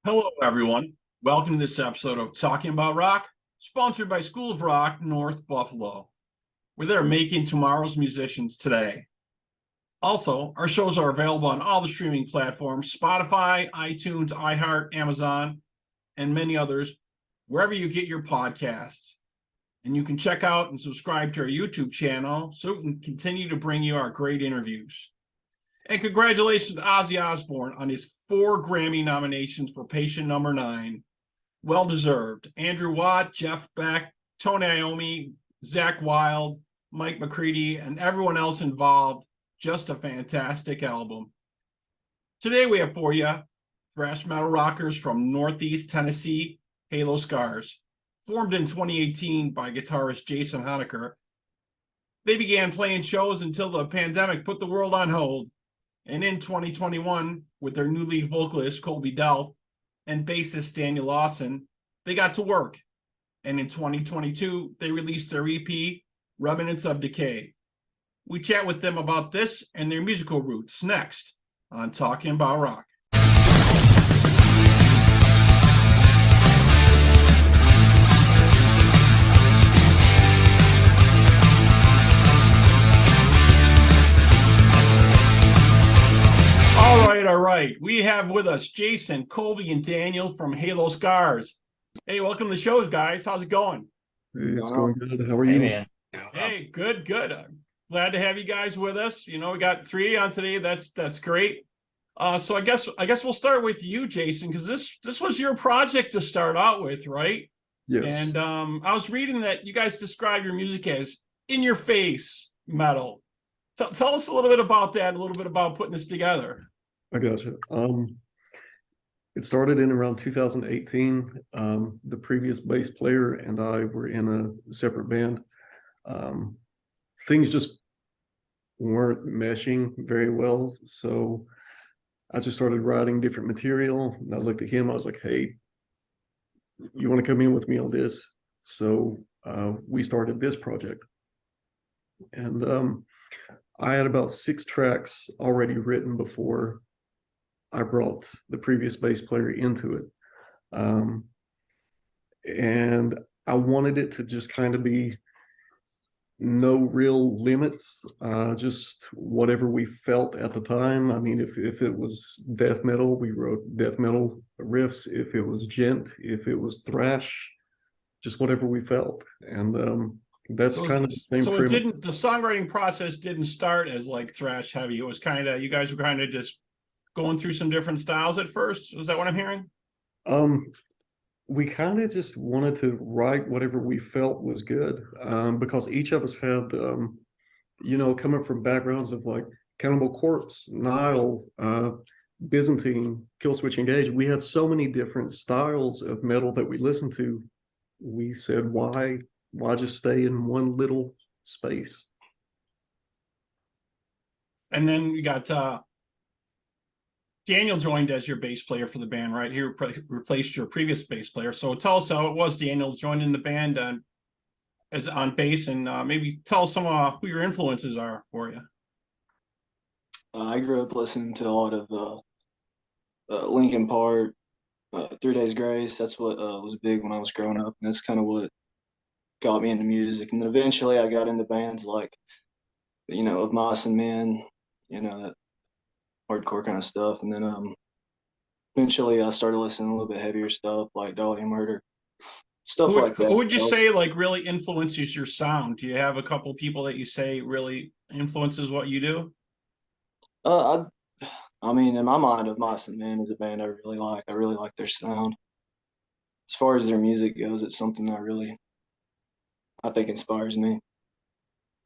Hello, everyone. Welcome to this episode of Talking About Rock, sponsored by School of Rock, North Buffalo, where they're making tomorrow's musicians today. Also, our shows are available on all the streaming platforms, Spotify, iTunes, iHeart, Amazon, and many others, wherever you get your podcasts. And you can check out and subscribe to our YouTube channel so we can continue to bring you our great interviews. And congratulations to Ozzy Osbourne on his 4 Grammy nominations for Patient Number 9. Well deserved. Andrew Watt, Jeff Beck, Tony Iommi, Zakk Wylde, Mike McCready, and everyone else involved. Just a fantastic album. Today we have for you thrash metal rockers from Northeast Tennessee, Halo Scars. Formed in 2018 by guitarist Jason Honecker, they began playing shows until the pandemic put the world on hold. And in 2021, with their new lead vocalist, Colby Delph, and bassist Daniel Lawson, they got to work. And in 2022, they released their EP, Remnants of Decay. We chat with them about this and their musical roots next on Talking About Rock. All right. We have with us Jason, Colby, and Daniel from Halo Scars. Hey, welcome to the shows, guys. How's it going? Hey, it's going good. How are you? Man. Hey, good. Glad to have you guys with us. You know, we got 3 on today. That's great. So I guess we'll start with you, Jason, because this was your project to start out with, right? Yes. And I was reading that you guys describe your music as in your face metal. Tell us a little bit about that, a little bit about putting this together. I gotcha. It started in around 2018. The previous bass player and I were in a separate band. Things just weren't meshing very well, so I just started writing different material. And I looked at him. I was like, "Hey, you want to come in with me on this?" So we started this project, and I had about 6 tracks already written before I brought the previous bass player into it. And I wanted it to just kind of be no real limits, just whatever we felt at the time. I mean, if it was death metal, we wrote death metal riffs. If it was gent, if it was thrash, just whatever we felt. And that's kind of the same. So the songwriting process didn't start as like thrash heavy. It was kind of, you guys were kind of just going through some different styles at first. Is that what I'm hearing? We kind of just wanted to write whatever we felt was good, because each of us had, coming from backgrounds of like Cannibal Corpse, Nile, Byzantine, Killswitch Engage. We had so many different styles of metal that we listened to. We said, why just stay in one little space? And then you got Daniel joined as your bass player for the band, right? He replaced your previous bass player. So tell us how it was, Daniel, joining the band as on bass, and maybe tell us some who your influences are for you. I grew up listening to a lot of Linkin Park, 3 Days Grace. That's what was big when I was growing up, and that's kind of what got me into music. And then eventually I got into bands like, of Mice and Men, that hardcore kind of stuff. And then eventually I started listening to a little bit heavier stuff like Dolly and Murder, stuff like that. Who would you say like really influences your sound? Do you have a couple people that you say really influences what you do? I mean, in my mind, of Mice and Men is a band I really like. I really like their sound. As far as their music goes, it's something that I think inspires me.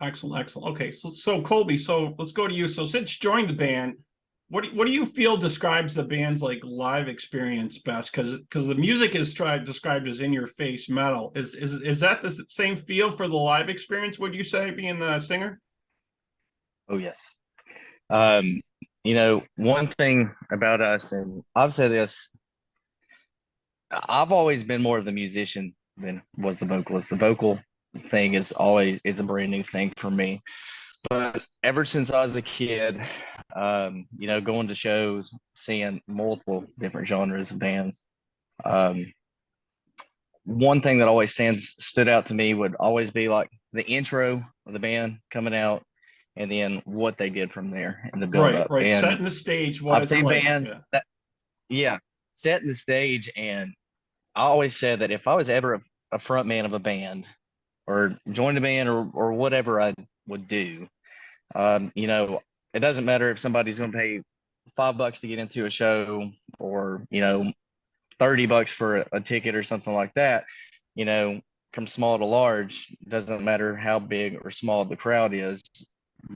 Excellent. Okay, so Colby, so let's go to you. So since you joined the band, what do you feel describes the band's like live experience best? Because the music is described as in your face metal. Is that the same feel for the live experience? Would you say, being the singer? Oh yes. One thing about us, and I've said this, I've always been more of the musician than was the vocalist. The vocal thing is a brand new thing for me. But ever since I was a kid, going to shows, seeing multiple different genres of bands. Um, One thing that always stood out to me would always be like the intro of the band coming out, and then what they did from there and the build Right, up. right. And Setting the stage, what I've it's seen like. bands that, yeah, setting the stage. And I always said that if I was ever a front man of a band or joined a band or whatever I would do, it doesn't matter if somebody's going to pay $5 to get into a show or, $30 for a ticket or something like that, you know, from small to large, doesn't matter how big or small the crowd is,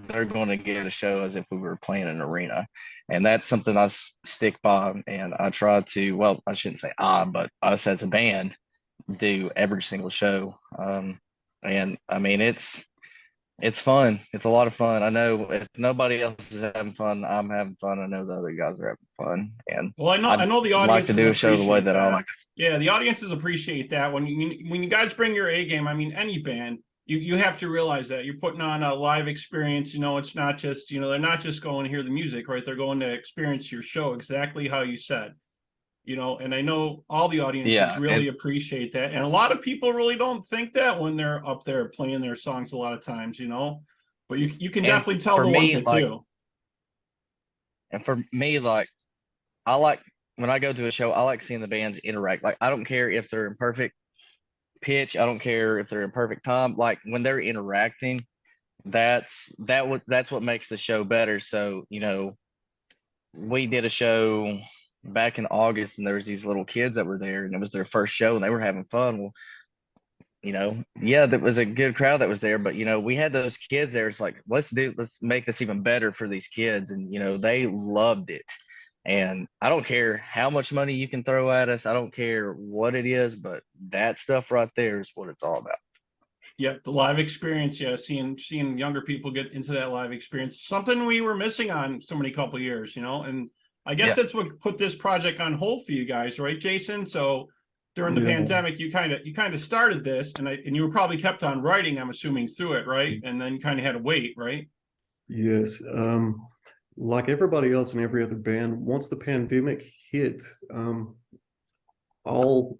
they're going to get a show as if we were playing an arena. And that's something I stick by. And I try to, well, I shouldn't say but us as a band do every single show. And I mean, it's fun. It's a lot of fun. I know if nobody else is having fun, I'm having fun. I know the other guys are having fun. And Well, I know the like to audiences do a show the way appreciate that I that. like to. Yeah, the audiences appreciate that when you guys bring your A game. I mean, any band, you have to realize that you're putting on a live experience. It's not just they're not just going to hear the music, right? They're going to experience your show exactly how you said. And I know all the audiences Yeah, really appreciate that, and a lot of people really don't think that when they're up there playing their songs a lot of times. But you can and definitely tell for the ones me, that like, do. and for me, like, I like when I go to a show, I like seeing the bands interact. Like, I don't care if they're in perfect pitch, I don't care if they're in perfect time. Like when they're interacting, that's what makes the show better. So, we did a show back in August, and there was these little kids that were there, and it was their first show, and they were having fun. Well, yeah, that was a good crowd that was there, but we had those kids there. It's like, let's make this even better for these kids, and they loved it. And I don't care how much money you can throw at us. I don't care what it is, but that stuff right there is what it's all about. Yeah, the live experience. Yeah, seeing younger people get into that live experience, something we were missing on so many couple years. And I guess Yeah. that's what put this project on hold for you guys, right, Jason? So during the pandemic, you kind of started this, and you were probably kept on writing, I'm assuming, through it, right? And then you kind of had to wait, right? Yes. Like everybody else in every other band, once the pandemic hit, all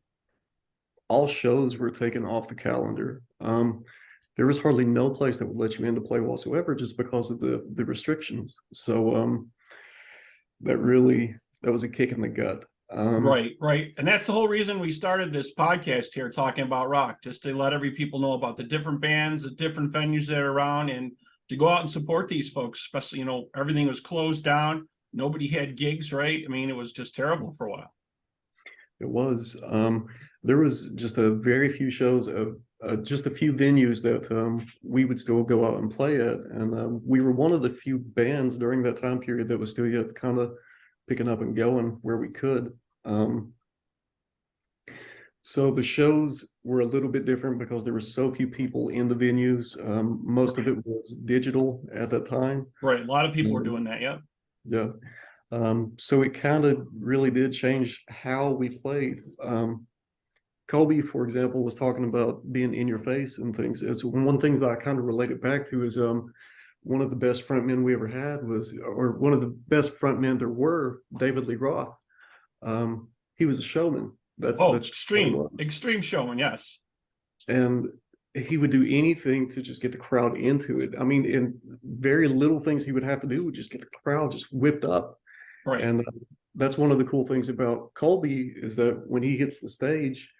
shows were taken off the calendar. There was hardly no place that would let you in to play whatsoever just because of the restrictions. So that was a kick in the gut. Right. And that's the whole reason we started this podcast here, talking about rock, just to let every people know about the different bands, the different venues that are around, and to go out and support these folks, especially, everything was closed down. Nobody had gigs, right? I mean, it was just terrible for a while. It was. There was just a very few shows of just a few venues that we would still go out and play at. And we were one of the few bands during that time period that was still yet kind of picking up and going where we could. So the shows were a little bit different because there were so few people in the venues. Most of it was digital at that time. Right. A lot of people were doing that. Yeah. Yeah. So it kind of really did change how we played. Colby, for example, was talking about being in your face and things. It's one thing that I kind of related back to is one of the best frontmen we ever had or one of the best frontmen there were, David Lee Roth. He was a showman. That's extreme showman, yes. And he would do anything to just get the crowd into it. I mean, in very little things he would have to do would just get the crowd just whipped up. Right. And that's one of the cool things about Colby is that when he hits the stage,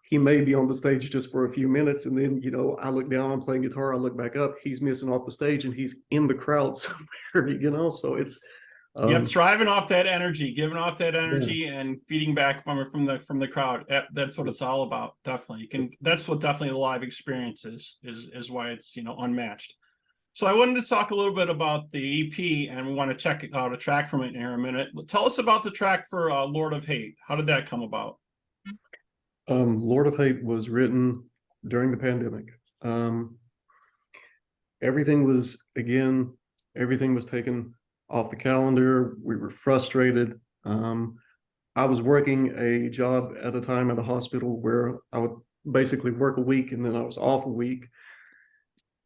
he may be on the stage just for a few minutes, and then I look down, I'm playing guitar, I look back up, he's missing off the stage, and he's in the crowd somewhere. So it's thriving off that energy, giving off that energy, and feeding back from the crowd. That's what it's all about. Definitely, that's what definitely the live experience is why it's unmatched. So I wanted to talk a little bit about the EP, and we want to check out a track from it in a minute. Tell us about the track for Lord of Hate. How did that come about? Lord of Hate was written during the pandemic. Everything was taken off the calendar. We were frustrated. I was working a job at the time at a hospital where I would basically work a week and then I was off a week.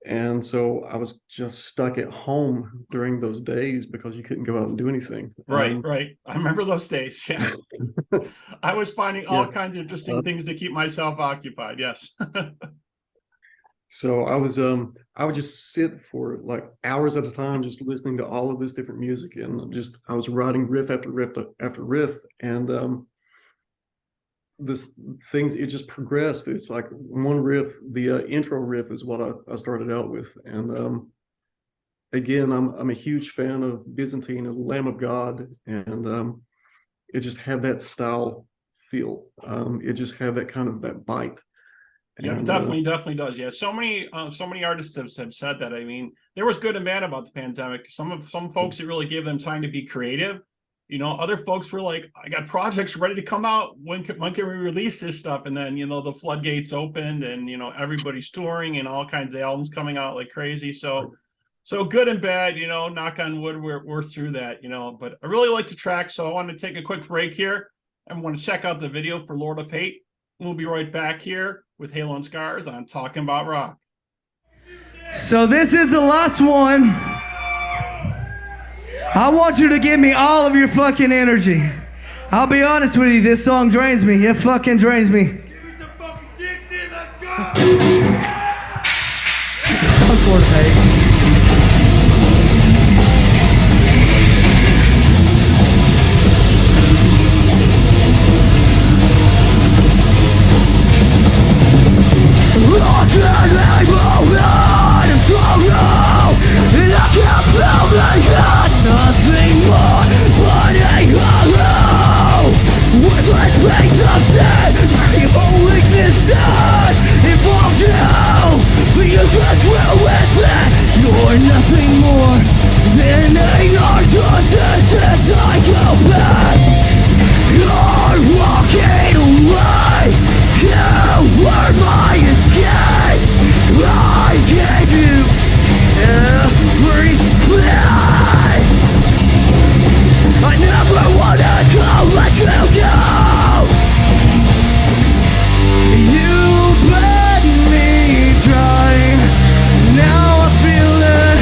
And so I was just stuck at home during those days because you couldn't go out and do anything. Right, right. I remember those days. Yeah. I was finding all Yeah. kinds of interesting things to keep myself occupied. Yes. So I would just sit for like hours at a time, just listening to all of this different music, and I was writing riff after riff after riff, and it just progressed. It's like one riff, the intro riff is what I started out with, and again, I'm a huge fan of Byzantine as Lamb of God, and it just had that style feel. It just had that kind of that bite. Yeah, And, definitely does. Yeah, so many artists have said that. I mean, there was good and bad about the pandemic. Some folks, it really gave them time to be creative. You know, other folks were like, I got projects ready to come out. When can we release this stuff? And then, you know, the floodgates opened, and you know, everybody's touring and all kinds of albums coming out like crazy. So good and bad, you know, knock on wood, we're through that, you know. But I really like the track, so I want to take a quick break here. I want to check out the video for Lord of Hate. We'll be right back here with Halo and Scars on Talking About Rock. So this is the last one. I want you to give me all of your fucking energy. I'll be honest with you, this song drains me. It fucking drains me. Give me some fucking dick, then let's go! Lord of Hate. Nothing more but a hollow worthless piece of sin. My whole existence involves you, but you just ruined it. You're nothing more than a narcissistic psychopath. You're walking away. You were my escape. I gave you everything. I never wanted to let you go. You bled me dry. Now I feel it.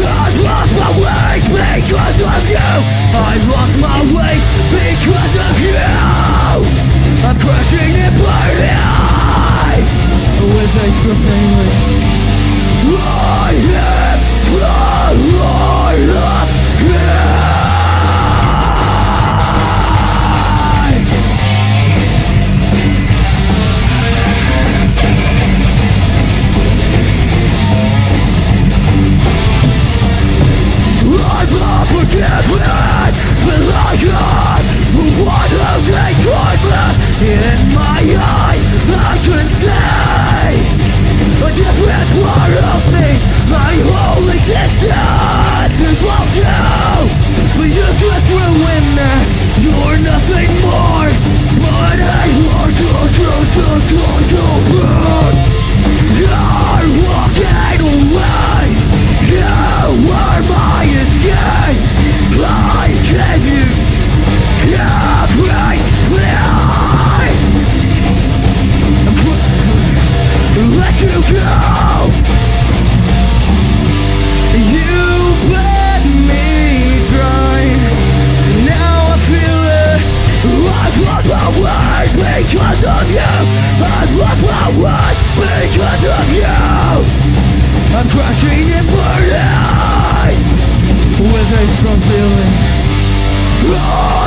I've lost my way because of you. I've lost my way because of you. I'm crashing and burning with extra family. I am the Lord of Hell. I'm unforgiven, but I am one who destroyed me. In my eyes, I can see a different part of me. My whole existence involves you, but you just ruined me. You're nothing more but a narcissistic psychopath. You're walking away. You were my escape. I gave you everything. Let you go. You bled me dry. Now I feel it. I've lost my way because of you. I've lost my way because of you. I'm crashing and burning with a strong feeling. I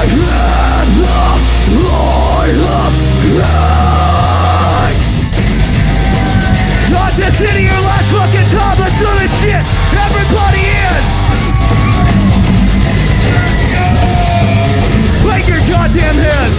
am the Lord of Hate. Talk this into your last fucking time. Let's do this shit. Everybody in. Bang your goddamn head.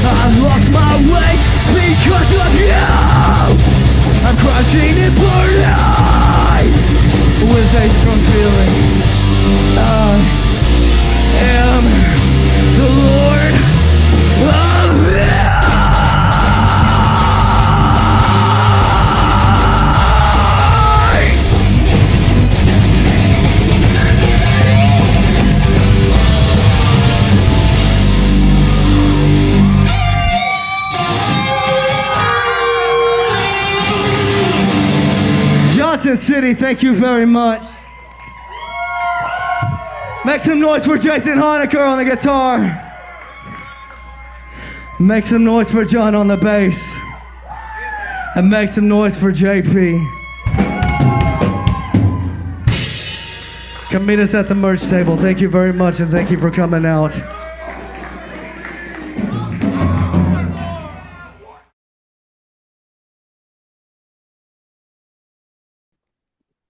I've lost my way because of you. I'm crashing and burning with a strong feeling. I am the Lord of hell. Johnson City, thank you very much. Make some noise for Jason Honecker on the guitar. Make some noise for John on the bass. And make some noise for JP. Come meet us at the merch table. Thank you very much, and thank you for coming out.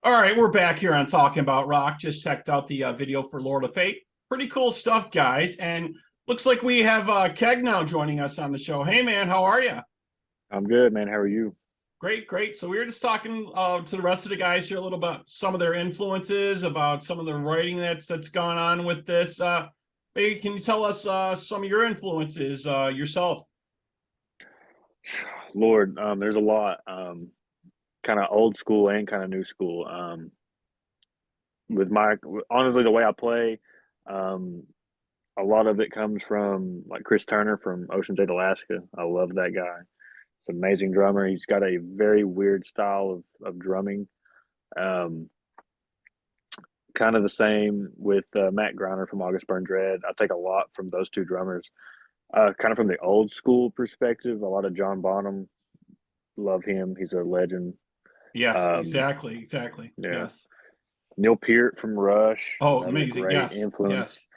All right, we're back here on Talking About Rock. Just checked out the video for Lord of Fate. Pretty cool stuff, guys. And looks like we have Keg now joining us on the show. Hey, man, how are you? I'm good, man. How are you? Great, great. So we were just talking to the rest of the guys here a little about some of their influences, about some of the writing that's gone on with this. Maybe can you tell us some of your influences yourself? Lord, there's a lot. Kind of old school and kind of new school. Honestly, the way I play, a lot of it comes from like Chris Turner from Ocean State, Alaska. I love that guy. He's an amazing drummer. He's got a very weird style of drumming. Kind of the same with Matt Griner from August Burn Dread. I take a lot from those two drummers. Kind of from the old school perspective, a lot of John Bonham. Love him. He's a legend. Yes, exactly. Yeah. Yes. Neil Peart from Rush. Oh, another amazing. Great Yes. influence.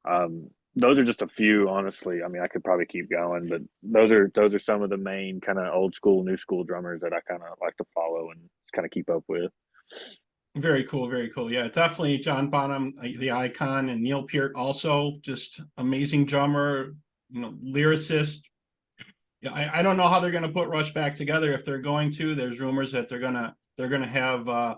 Yes. Those are just a few, honestly. I mean, I could probably keep going, but those are some of the main kind of old school, new school drummers that I kind of like to follow and kind of keep up with. Very cool, very cool. Yeah, definitely John Bonham, the icon, and Neil Peart also just amazing drummer, lyricist. Yeah, I don't know how they're going to put Rush back together if they're going to. There's rumors that they're gonna have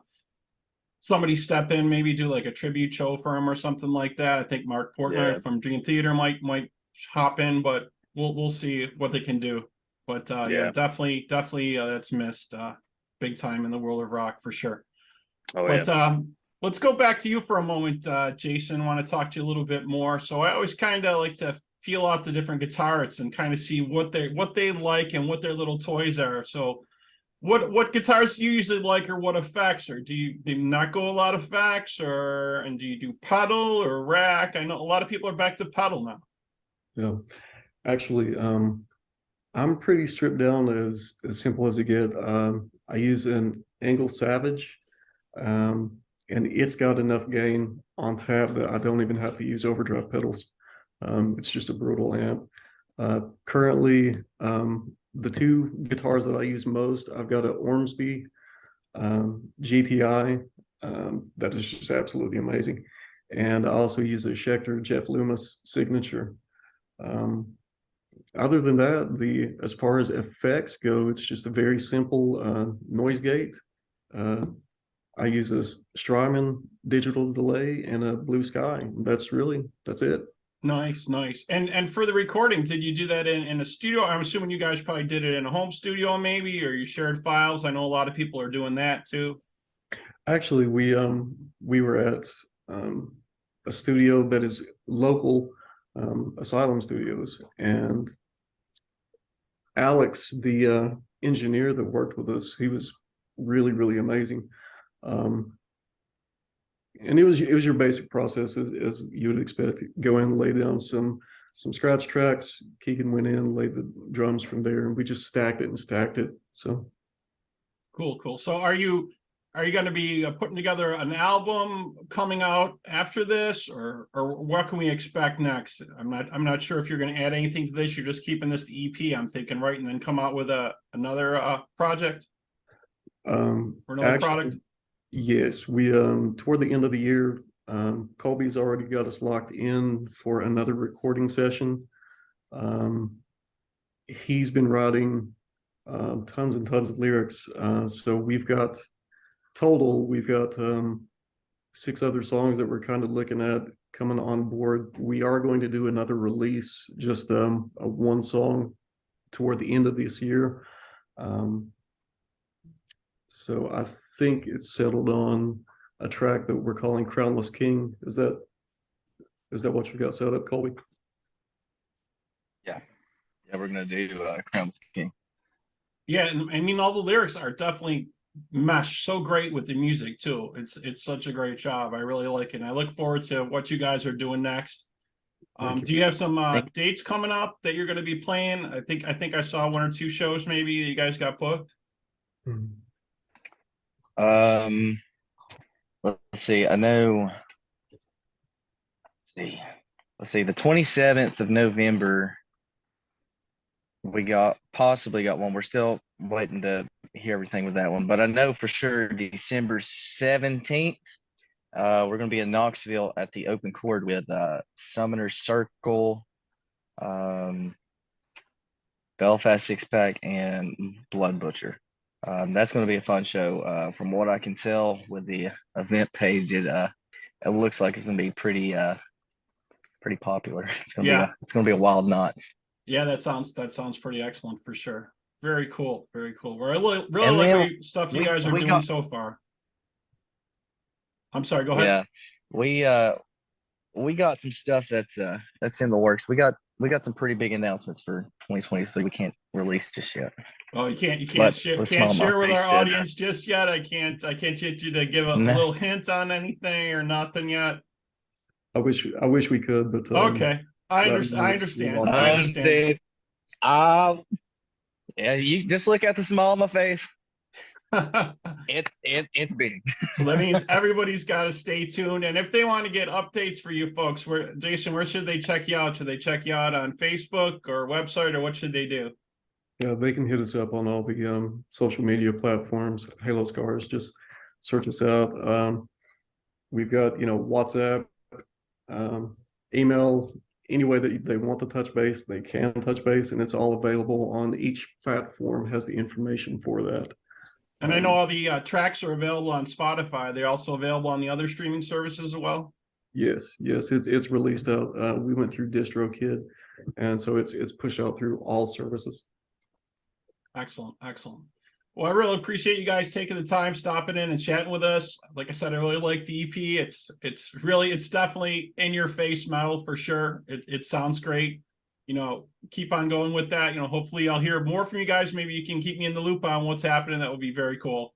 somebody step in, maybe do like a tribute show for him or something like that. I think Mark Portnoy from Dream Theater might hop in, but we'll see what they can do. But yeah, definitely that's missed big time in the world of rock for sure. Oh, But yeah. let's go back to you for a moment, Jason. I want to talk to you a little bit more. So I always kind of like to feel out the different guitarists and kind of see what they like and what their little toys are. So what guitars do you usually like, or what effects, or do you not go a lot of effects, and do you do pedal or rack? I know a lot of people are back to pedal now. Yeah, actually, I'm pretty stripped down as simple as it get. I use an Angle Savage, and it's got enough gain on tap that I don't even have to use overdrive pedals. It's just a brutal amp. Currently, the two guitars that I use most, I've got an Ormsby GTI that is just absolutely amazing, and I also use a Schecter Jeff Loomis Signature. Other than that, as far as effects go, it's just a very simple noise gate. I use a Strymon digital delay and a Blue Sky. That's it. Nice. And for the recording, did you do that in a studio? I'm assuming you guys probably did it in a home studio, maybe, or you shared files. I know a lot of people are doing that too. Actually, we were at a studio that is local, Asylum Studios, and Alex, the engineer that worked with us, he was really amazing. And it was your basic process as you would expect. Go in, lay down some scratch tracks. Keegan went in, laid the drums from there, and we just stacked it. So cool. So are you going to be putting together an album coming out after this, or what can we expect next? I'm not sure if you're going to add anything to this. You're just keeping this EP, I'm thinking, right, and then come out with another project or another product. Yes, we toward the end of the year, Colby's already got us locked in for another recording session. he's been writing tons and tons of lyrics. So we've got 6 other songs that we're kind of looking at coming on board. We are going to do another release, just a one song toward the end of this year. So I think it's settled on a track that we're calling Crownless King. Is that what you got set up, Colby? Yeah, we're gonna do Crown's King. Yeah, and I mean all the lyrics are definitely mesh so great with the music too. It's such a great job. I really like it. And I look forward to what you guys are doing next. Do you have some dates coming up that you're going to be playing? I think I saw 1 or 2 shows maybe that you guys got booked. Let's see. I know. Let's see. The 27th of November, we possibly got one. We're still waiting to hear everything with that one, but I know for sure December 17th, we're going to be in Knoxville at the Open Chord with Summoner Circle, Belfast Six Pack, and Blood Butcher. That's going to be a fun show. From what I can tell with the event page, it looks like it's going to be pretty popular. It's going to be a wild night. Yeah, that sounds pretty excellent for sure. Very cool. Very cool. We're really like stuff you guys are doing so far. I'm sorry, go ahead. Yeah. We got some stuff that's in the works. We got some pretty big announcements for 2023 we can't release just yet. Oh, you can't share with our audience just yet. I can't get you to give a little hint on anything or nothing yet. I wish we could, but okay. I understand. Yeah, you just look at the smile on my face. It's big. So that means everybody's got to stay tuned. And if they want to get updates for you folks, Jason, where should they check you out? Should they check you out on Facebook or website, or what should they do? Yeah, they can hit us up on all the social media platforms. Halo Scars, just search us out. We've got WhatsApp, email. Any way that they want to touch base, they can touch base, and it's all available on each platform. Has the information for that. And I know all the tracks are available on Spotify. They're also available on the other streaming services as well. Yes, it's released out. We went through DistroKid, and so it's pushed out through all services. Excellent. Well, I really appreciate you guys taking the time, stopping in and chatting with us. Like I said, I really like the EP. It's definitely in your face metal for sure. It sounds great. Keep on going with that. Hopefully I'll hear more from you guys. Maybe you can keep me in the loop on what's happening. That would be very cool.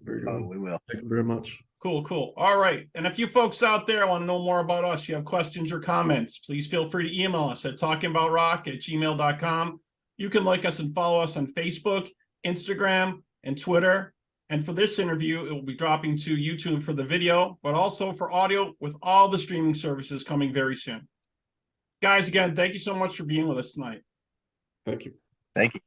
Very good. Oh, we will. Thank you very much. Cool. All right. And if you folks out there want to know more about us, you have questions or comments, please feel free to email us at talkingaboutrock@gmail.com. You can like us and follow us on Facebook, Instagram, and Twitter. And for this interview, it will be dropping to YouTube for the video, but also for audio with all the streaming services coming very soon. Guys, again, thank you so much for being with us tonight. Thank you. Thank you.